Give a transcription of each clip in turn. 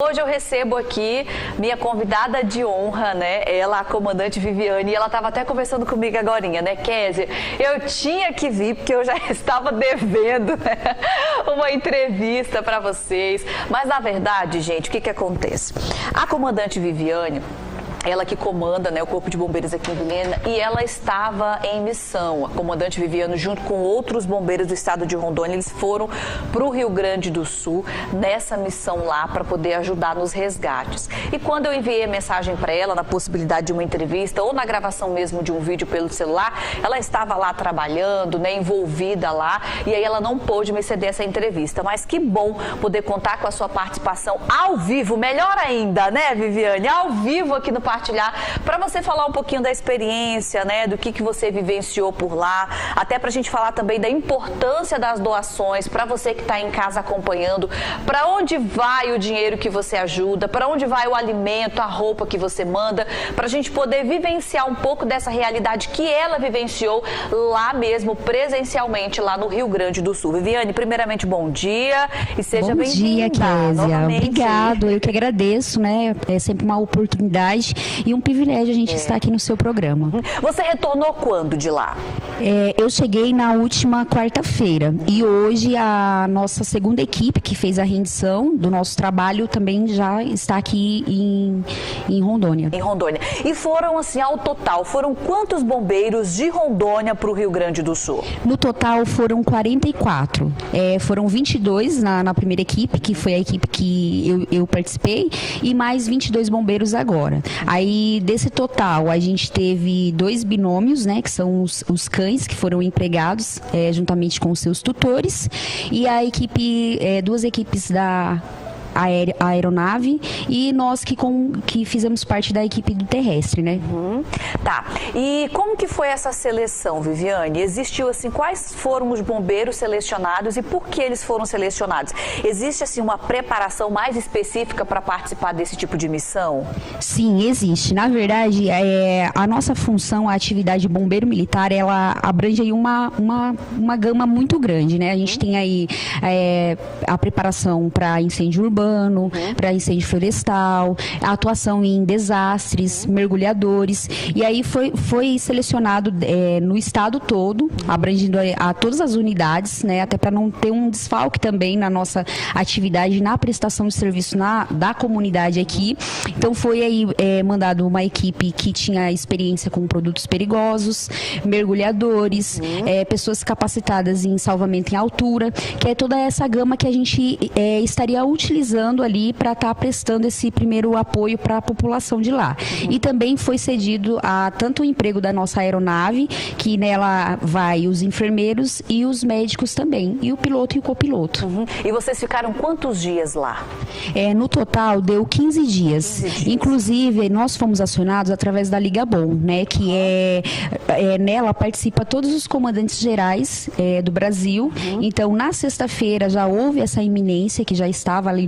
Hoje eu recebo aqui minha convidada de honra, né? Ela, a comandante Viviane, e ela estava até conversando comigo agorinha, né, Kézia? Eu tinha que vir, porque eu já estava devendo, né, uma entrevista para vocês. Mas, na verdade, gente, o que acontece? A comandante Viviane, ela que comanda, né, o Corpo de Bombeiros aqui em Vilhena, e ela estava em missão. A comandante Viviane, junto com outros bombeiros do estado de Rondônia, eles foram para o Rio Grande do Sul nessa missão lá para poder ajudar nos resgates. E quando eu enviei a mensagem para ela, na possibilidade de uma entrevista ou na gravação mesmo de um vídeo pelo celular, ela estava lá trabalhando, né, envolvida lá, e aí ela não pôde me ceder essa entrevista. Mas que bom poder contar com a sua participação ao vivo, melhor ainda, né, Viviane? Ao vivo aqui no Partilhar, para você falar um pouquinho da experiência, né, do que você vivenciou por lá, até para a gente falar também da importância das doações, para você que está em casa acompanhando, para onde vai o dinheiro que você ajuda, para onde vai o alimento, a roupa que você manda, para a gente poder vivenciar um pouco dessa realidade que ela vivenciou lá mesmo, presencialmente, lá no Rio Grande do Sul. Viviane, primeiramente, bom dia e seja bem-vinda. Bom dia, Kézia. Obrigado, eu que agradeço, né? É sempre uma oportunidade e um privilégio a gente estar aqui no seu programa. Você retornou quando de lá? Eu cheguei na última quarta-feira e hoje a nossa segunda equipe que fez a rendição do nosso trabalho também já está aqui em Rondônia. Em Rondônia. E foram assim, ao total, foram quantos bombeiros de Rondônia para o Rio Grande do Sul? No total foram 44. Foram 22 na primeira equipe, que foi a equipe que eu participei, e mais 22 bombeiros agora. Aí, desse total, a gente teve 2 binômios, né, que são os cães que foram empregados juntamente com os seus tutores, e a equipe, 2 equipes da aeronave e nós que fizemos parte da equipe do terrestre, né? Tá. E como que foi essa seleção, Viviane? Existiu assim, quais foram os bombeiros selecionados e por que eles foram selecionados? Existe assim uma preparação mais específica para participar desse tipo de missão? Sim, existe. Na verdade, a nossa função, a atividade bombeiro militar, ela abrange aí uma gama muito grande, né? A gente tem aí a preparação para incêndio urbano, para incêndio florestal, a atuação em desastres, mergulhadores, e aí foi selecionado no estado todo, abrangindo a todas as unidades, né, até para não ter um desfalque também na nossa atividade, na prestação de serviço da comunidade aqui. Então foi aí mandado uma equipe que tinha experiência com produtos perigosos, mergulhadores, pessoas capacitadas em salvamento em altura, que é toda essa gama que a gente estaria utilizando ali para estar prestando esse primeiro apoio para a população de lá. E também foi cedido a tanto o emprego da nossa aeronave, que nela vai os enfermeiros e os médicos também, e o piloto e o copiloto. E vocês ficaram quantos dias lá? No total deu 15 dias. Inclusive, nós fomos acionados através da Liga Bom, né, que nela participa todos os comandantes gerais do Brasil. Então, na sexta-feira já houve essa iminência que já estava ali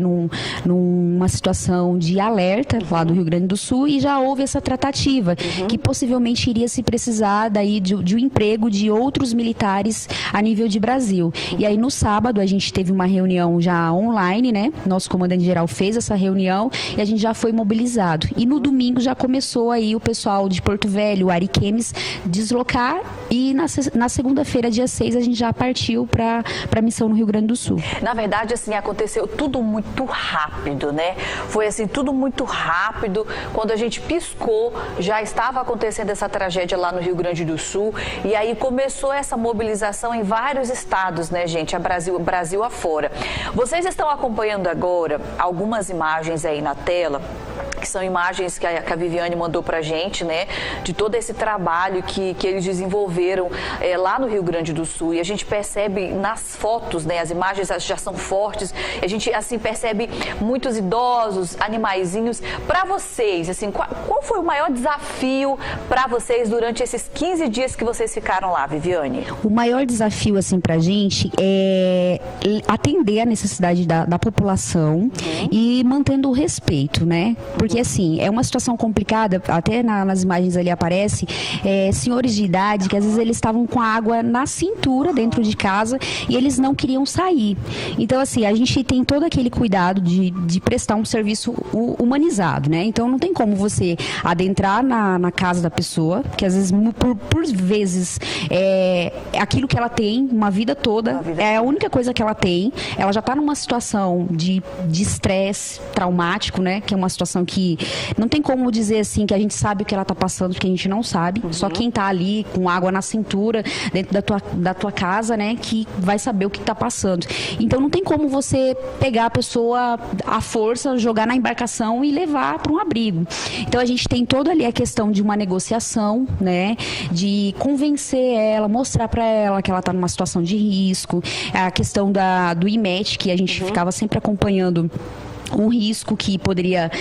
numa situação de alerta lá do Rio Grande do Sul, e já houve essa tratativa que possivelmente iria se precisar daí de um emprego de outros militares a nível de Brasil. E aí no sábado a gente teve uma reunião já online, né? Nosso comandante-geral fez essa reunião e a gente já foi mobilizado. E no domingo já começou aí o pessoal de Porto Velho, Ariquemes, deslocar, e na segunda-feira, dia 6, a gente já partiu para a missão no Rio Grande do Sul. Na verdade, assim, aconteceu tudo muito rápido, né? Foi assim, tudo muito rápido. Quando a gente piscou, já estava acontecendo essa tragédia lá no Rio Grande do Sul, e aí começou essa mobilização em vários estados, né, gente? Brasil afora. Vocês estão acompanhando agora algumas imagens aí na tela, que são imagens que a Viviane mandou pra gente, né, de todo esse trabalho que eles desenvolveram lá no Rio Grande do Sul, e a gente percebe nas fotos, né, as imagens já são fortes, a gente assim percebe muitos idosos, animaizinhos. Para vocês, assim, qual foi o maior desafio para vocês durante esses 15 dias que vocês ficaram lá, Viviane? O maior desafio, assim, pra gente é atender a necessidade da população e mantendo o respeito, né? Porque porque assim, é uma situação complicada, até nas imagens ali aparece, senhores de idade que às vezes eles estavam com a água na cintura dentro de casa e eles não queriam sair. Então assim, a gente tem todo aquele cuidado de prestar um serviço humanizado, né? Então não tem como você adentrar na casa da pessoa, que às vezes por vezes aquilo que ela tem uma vida toda, é a única coisa que ela tem, ela já está numa situação de estresse traumático, né? Que é uma situação que não tem como dizer assim que a gente sabe o que ela está passando, porque a gente não sabe. Só quem está ali com água na cintura dentro da tua casa, né? Que vai saber o que está passando. Então não tem como você pegar a pessoa à força, jogar na embarcação e levar para um abrigo. Então a gente tem toda ali a questão de uma negociação, né? De convencer ela, mostrar para ela que ela está numa situação de risco, a questão do IMET, que a gente ficava sempre acompanhando um risco que poderia,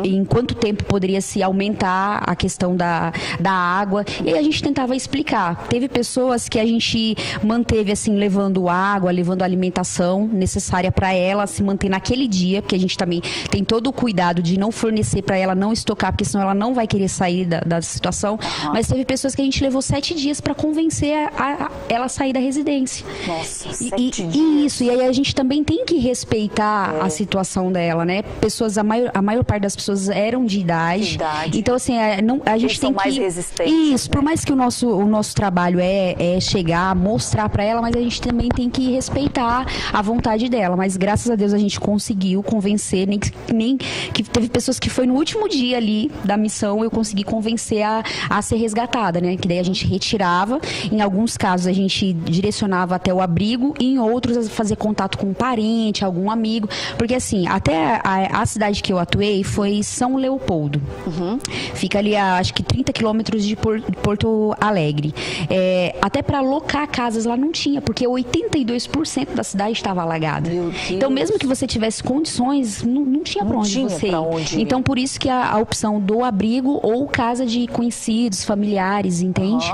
em quanto tempo poderia se aumentar a questão da água, e aí a gente tentava explicar. Teve pessoas que a gente manteve assim, levando água, levando a alimentação necessária para ela se manter naquele dia, porque a gente também tem todo o cuidado de não fornecer para ela, não estocar, porque senão ela não vai querer sair da situação, mas teve pessoas que a gente levou 7 dias para convencer ela a sair da residência. Nossa, 7 dias. Isso, e aí a gente também tem que respeitar a situação dela, né? Pessoas, a maior parte das pessoas eram de idade. Então, assim, a gente tem que... mais resistentes. Isso, né? Por mais que o nosso trabalho é chegar, mostrar para ela, mas a gente também tem que respeitar a vontade dela. Mas, graças a Deus, a gente conseguiu convencer, nem que teve pessoas que foi no último dia ali da missão, eu consegui convencer a ser resgatada, né? Que daí a gente retirava. Em alguns casos, a gente direcionava até o abrigo e em outros, fazer contato com um parente, algum amigo. Porque, assim, até a cidade que eu atuei foi São Leopoldo. Fica ali a, acho que 30 quilômetros de Porto Alegre. Até para alocar casas lá não tinha, porque 82% da cidade estava alagada. Então, mesmo que você tivesse condições, não tinha para onde você ir. Então, por isso que a opção do abrigo ou casa de conhecidos, familiares, entende?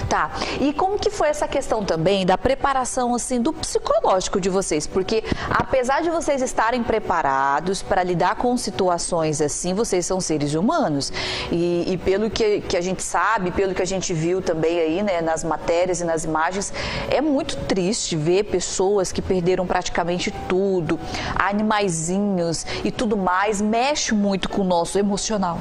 Tá. E como que foi essa questão também da preparação, assim, do psicológico de vocês? Porque, apesar de vocês estarem preparados para lidar com situações assim, vocês são seres humanos. E pelo que a gente sabe, pelo que a gente viu também aí, né, nas matérias e nas imagens, é muito triste ver pessoas que perderam praticamente tudo, animaizinhos e tudo mais, mexe muito com o nosso emocional.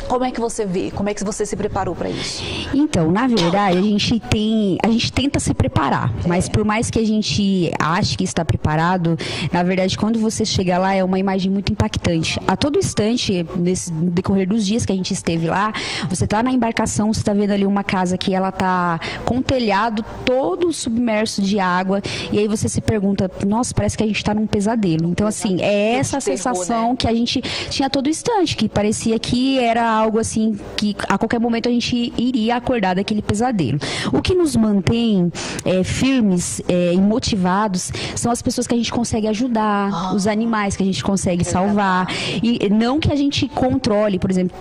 Como é que você vê? Como é que você se preparou para isso? Então, na verdade, a gente tenta se preparar, mas por mais que a gente ache que está preparado, na verdade, quando você chega lá, é uma imagem muito impactante. A todo instante, no decorrer dos dias que a gente esteve lá, você está na embarcação, você está vendo ali uma casa que ela está com o telhado todo submerso de água, e aí você se pergunta, nossa, parece que a gente está num pesadelo. Então, assim, é essa a sensação, né, que a gente tinha a todo instante, que parecia que era algo assim, que a qualquer momento a gente iria acordar daquele pesadelo. O que nos mantém firmes e motivados são as pessoas que a gente consegue ajudar, os animais que a gente consegue salvar. E não que a gente controle, por exemplo,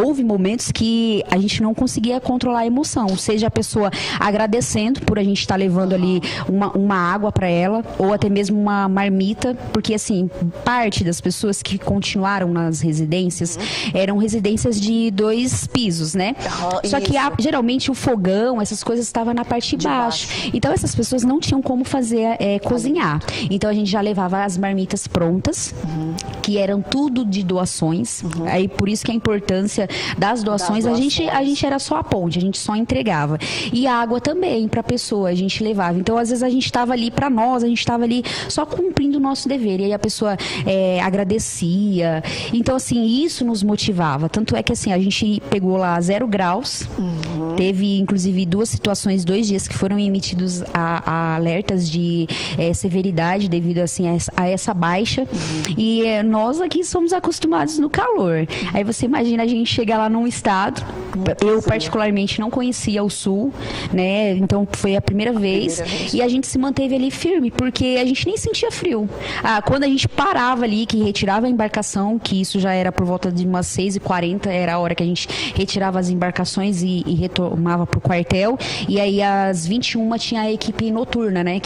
houve momentos que a gente não conseguia controlar a emoção, seja a pessoa agradecendo por a gente estar levando ali uma água para ela, ou até mesmo uma marmita, porque assim, parte das pessoas que continuaram nas residências eram residências de 2 pisos, né? Só que geralmente o fogão, essas coisas estavam na parte de baixo. Então essas pessoas não tinham como fazer cozinhar. Então a gente já levava as marmitas prontas, que eram tudo de doações. Aí por isso que a importância das doações, a gente era só a ponte, a gente só entregava. E a água também para a pessoa, a gente levava. Então às vezes a gente estava ali para nós, a gente estava ali só cumprindo o nosso dever. E aí a pessoa agradecia. Então assim, isso nos motivava. Tanto é que assim, a gente pegou lá 0 graus, teve inclusive 2 situações, 2 dias que foram emitidos a alertas de severidade devido assim a essa baixa, e nós aqui somos acostumados no calor. Aí você imagina a gente chegar lá num estado, eu particularmente não conhecia o sul, né, então foi a primeira vez, e a gente se manteve ali firme, porque a gente nem sentia frio. Quando a gente parava ali, que retirava a embarcação, que isso já era por volta de umas 6h40, era a hora que a gente retirava as embarcações e informava pro quartel, e aí às 21 tinha a equipe noturna, né?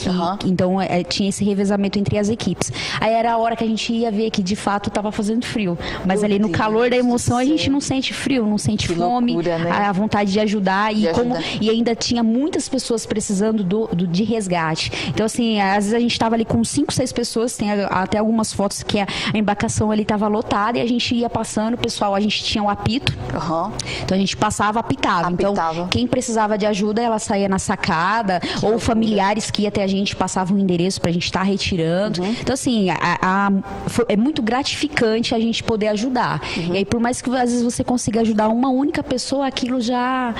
Então tinha esse revezamento entre as equipes. Aí era a hora que a gente ia ver que de fato estava fazendo frio. Mas ali no calor da emoção a gente não sente frio, não sente fome, loucura, né? A vontade de ajudar. E ainda tinha muitas pessoas precisando de resgate. Então, assim, às vezes a gente estava ali com 5, 6 pessoas, tem até algumas fotos que a embarcação ali estava lotada e a gente ia passando, pessoal, a gente tinha o apito. Então a gente passava, apitava. Então, quem precisava de ajuda, ela saía na sacada, ou familiares que ia até a gente passavam o endereço pra gente estar retirando. Então, assim, é muito gratificante a gente poder ajudar. E aí, por mais que às vezes você consiga ajudar uma única pessoa, aquilo já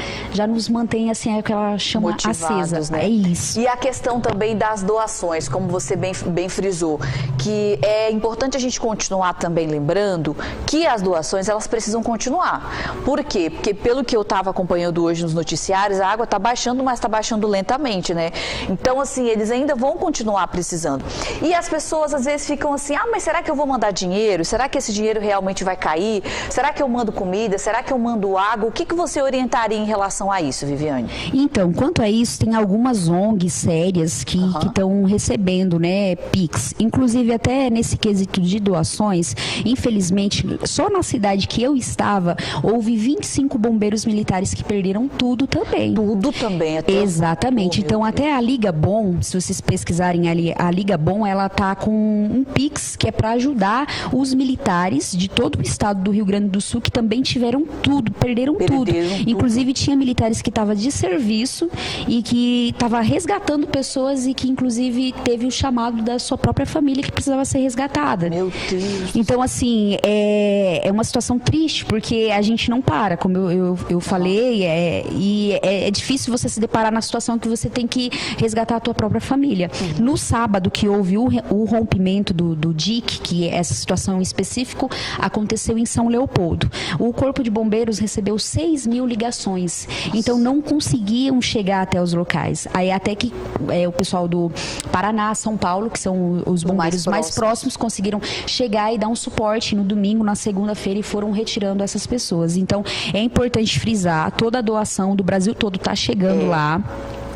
nos mantém, assim, aquela chama motivados, acesa. Né? É isso. E a questão também das doações, como você bem frisou, que é importante a gente continuar também lembrando que as doações, elas precisam continuar. Por quê? Porque pelo que eu estava acompanhando hoje nos noticiários, a água está baixando, mas está baixando lentamente, né? Então, assim, eles ainda vão continuar precisando. E as pessoas, às vezes, ficam assim, mas será que eu vou mandar dinheiro? Será que esse dinheiro realmente vai cair? Será que eu mando comida? Será que eu mando água? O que você orientaria em relação a isso, Viviane? Então, quanto a isso, tem algumas ONGs sérias que estão recebendo, né, Pix. Inclusive, até nesse quesito de doações, infelizmente, só na cidade que eu estava, houve 25 bombeiros militares que perderam tudo também. Tudo também? Até exatamente. Então, até a Liga Bom, se vocês pesquisarem ali, a Liga Bom, ela tá com um Pix que é para ajudar os militares de todo o estado do Rio Grande do Sul que também tiveram tudo, perderam tudo. Inclusive, tinha militares que estavam de serviço e que estava resgatando pessoas e que, inclusive, teve o chamado da sua própria família que precisava ser resgatada. Meu Deus. Então, assim, é uma situação triste, porque a gente não para, como eu falei, e é difícil você se deparar na situação que você tem que resgatar a tua própria família. No sábado que houve o rompimento do DIC, que essa situação em específico aconteceu em São Leopoldo. O Corpo de Bombeiros recebeu 6.000 ligações, então não conseguiam chegar até os locais. Aí até que o pessoal do Paraná, São Paulo, que são os bombeiros mais próximos, conseguiram chegar e dar um suporte no domingo, na segunda-feira, e foram retirando essas pessoas. Então, é importante frisar, toda a doação do Brasil todo está chegando lá.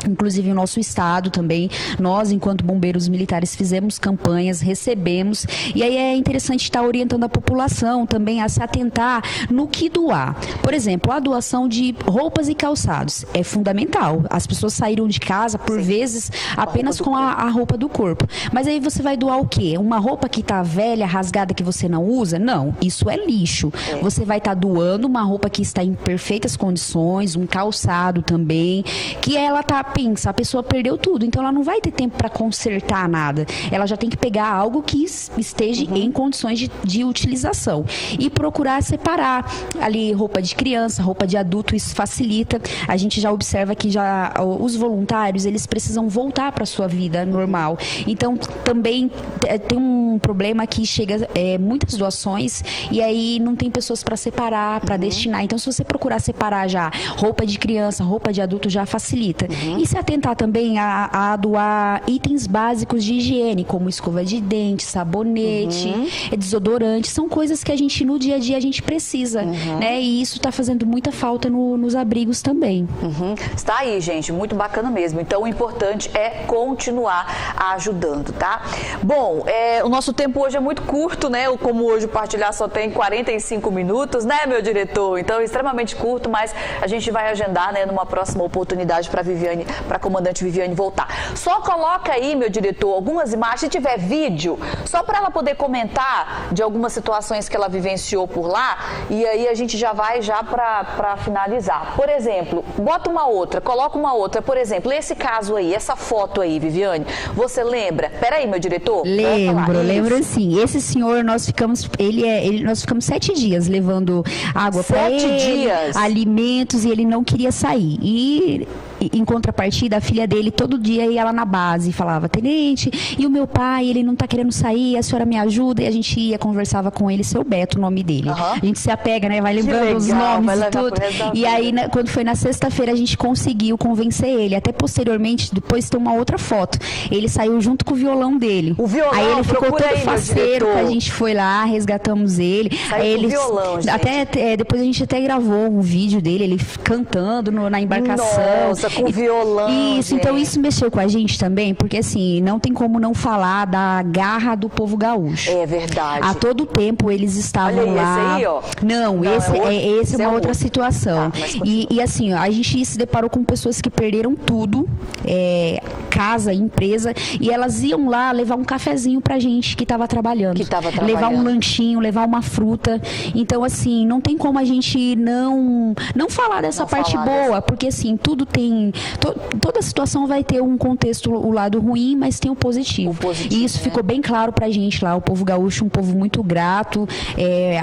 Inclusive o nosso estado também, nós enquanto bombeiros militares fizemos campanhas, recebemos, e aí é interessante estar orientando a população também a se atentar no que doar. Por exemplo, a doação de roupas e calçados é fundamental. As pessoas saíram de casa por vezes apenas com a roupa do corpo, mas aí você vai doar o quê? Uma roupa que está velha, rasgada, que você não usa? Não, isso é lixo. Você vai estar doando uma roupa que está em perfeitas condições, um calçado também, que ela está, pensa, a pessoa perdeu tudo, então ela não vai ter tempo para consertar nada. Ela já tem que pegar algo que esteja em condições de utilização e procurar separar ali roupa de criança, roupa de adulto. Isso facilita. A gente já observa que já os voluntários, eles precisam voltar para a sua vida normal. Então, também tem um problema que chega muitas doações e aí não tem pessoas para separar, para destinar. Então, se você procurar separar já roupa de criança, roupa de adulto, já facilita. E se atentar também a doar itens básicos de higiene, como escova de dente, sabonete, desodorante. São coisas que a gente, no dia a dia, a gente precisa, né? E isso está fazendo muita falta nos abrigos também. Está aí, gente. Muito bacana mesmo. Então, o importante é continuar ajudando, tá? Bom, o nosso tempo hoje é muito curto, né? Como hoje o Partilhar só tem 45 minutos, né, meu diretor? Então, é extremamente curto, mas a gente vai agendar, né, numa próxima oportunidade para a comandante Viviane voltar. Só coloca aí, meu diretor, algumas imagens, se tiver vídeo, só para ela poder comentar de algumas situações que ela vivenciou por lá, e aí a gente já vai para finalizar. Por exemplo, bota uma outra, coloca uma outra. Por exemplo, esse caso aí, essa foto aí, Viviane, você lembra? Peraí, meu diretor. Lembro sim. Esse senhor, nós ficamos 7 dias levando água para ele, 7 dias? alimentos, e ele não queria sair. E em contrapartida, a filha dele todo dia ia lá na base e falava, tenente, e o meu pai, ele não tá querendo sair, a senhora me ajuda? E a gente ia, conversava com ele, seu Beto, o nome dele. A gente se apega, né? Vai lembrando os nomes e tudo. E aí, quando foi na sexta-feira, a gente conseguiu convencer ele. Até posteriormente, depois tem uma outra foto. Ele saiu junto com o violão dele. O violão, aí ele ficou todo faceiro, que a gente foi lá, resgatamos ele. Saiu aí com o violão, gente. Até, depois a gente até gravou um vídeo dele, ele cantando na embarcação. Nossa, com violão. Isso, gente. Então isso mexeu com a gente também, porque assim, não tem como não falar da garra do povo gaúcho. É verdade. A todo tempo eles estavam Olha aí, lá. Esse aí, ó. Não, esse é uma outra situação. Tá, e assim, a gente se deparou com pessoas que perderam tudo, casa, empresa, e elas iam lá levar um cafezinho pra gente que estava trabalhando. Levar um lanchinho, levar uma fruta. Então, assim, não tem como a gente não falar dessa parte boa, porque assim, tudo tem. Toda situação vai ter um contexto, o lado ruim, mas tem o positivo. E isso ficou bem claro pra gente lá. O povo gaúcho, um povo muito grato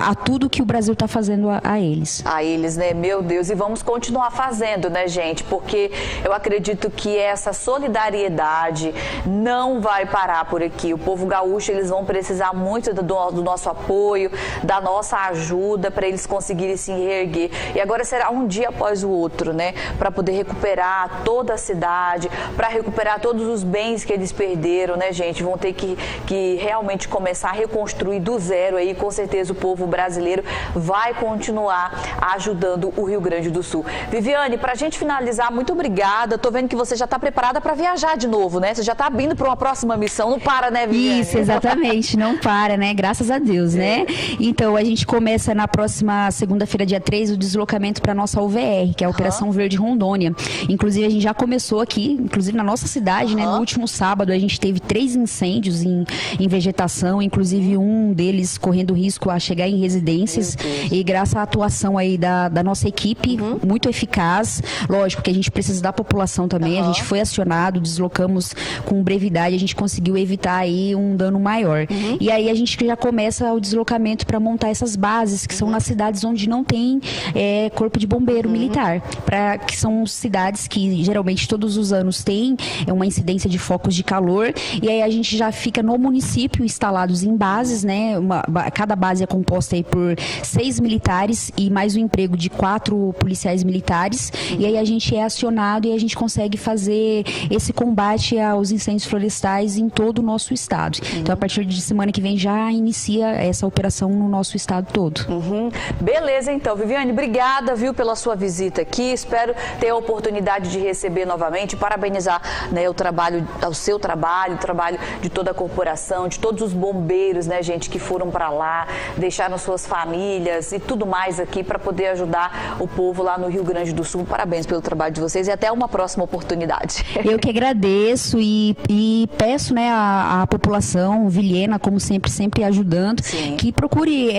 a tudo que o Brasil tá fazendo a eles. A eles, né? Meu Deus. E vamos continuar fazendo, né, gente? Porque eu acredito que essa solidariedade não vai parar por aqui. O povo gaúcho, eles vão precisar muito do nosso apoio, da nossa ajuda para eles conseguirem se reerguer. E agora será um dia após o outro, né? Para poder recuperar toda a cidade, para recuperar todos os bens que eles perderam, né, gente? Vão ter que realmente começar a reconstruir do zero aí. Com certeza o povo brasileiro vai continuar ajudando o Rio Grande do Sul. Viviane, para a gente finalizar, muito obrigada. Tô vendo que você já está preparada para viajar de novo, né? Você já está indo para uma próxima missão. Não para, né, Viviane? Isso, exatamente. Não para, né? Graças a Deus, né? Então, a gente começa na próxima segunda-feira, dia 3, o deslocamento para nossa UVR, que é a Operação Verde Rondônia. Inclusive, a gente já começou aqui, inclusive na nossa cidade, né? No último sábado, a gente teve 3 incêndios em vegetação, inclusive um deles correndo risco a chegar em residências. E graças à atuação aí da nossa equipe, muito eficaz. Lógico que a gente precisa da população também. A gente foi acionado, deslocamos com brevidade, a gente conseguiu evitar aí um dano maior. E aí a gente já começa o deslocamento para montar essas bases, que são nas cidades onde não tem corpo de bombeiro militar. Que são cidades que geralmente todos os anos tem uma incidência de focos de calor. E aí a gente já fica no município instalados em bases, né? Cada base é composta aí por 6 militares e mais o emprego de 4 policiais militares. E aí a gente é acionado e a gente consegue fazer esse combate aos incêndios florestais em todo o nosso estado. Então, a partir de semana que vem já inicia essa operação no nosso estado todo. Beleza, então. Viviane, obrigada, viu, pela sua visita aqui. Espero ter a oportunidade de receber novamente, parabenizar, né, o seu trabalho, o trabalho de toda a corporação, de todos os bombeiros, né, gente, que foram para lá, deixaram suas famílias e tudo mais aqui para poder ajudar o povo lá no Rio Grande do Sul. Parabéns pelo trabalho de vocês e até uma próxima oportunidade. Eu que agradeço e peço, né, a população vilhena, como sempre ajudando, que procure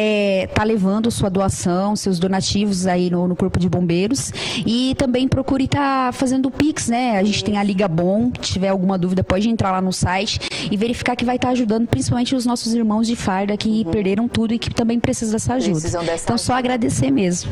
tá levando sua doação, seus donativos aí no Corpo de Bombeiros e também procure estar fazendo o Pix, né? A gente tem a Liga Bom, se tiver alguma dúvida pode entrar lá no site e verificar que vai estar ajudando principalmente os nossos irmãos de farda que perderam tudo e que também precisam dessa ajuda. Então só agradecer mesmo.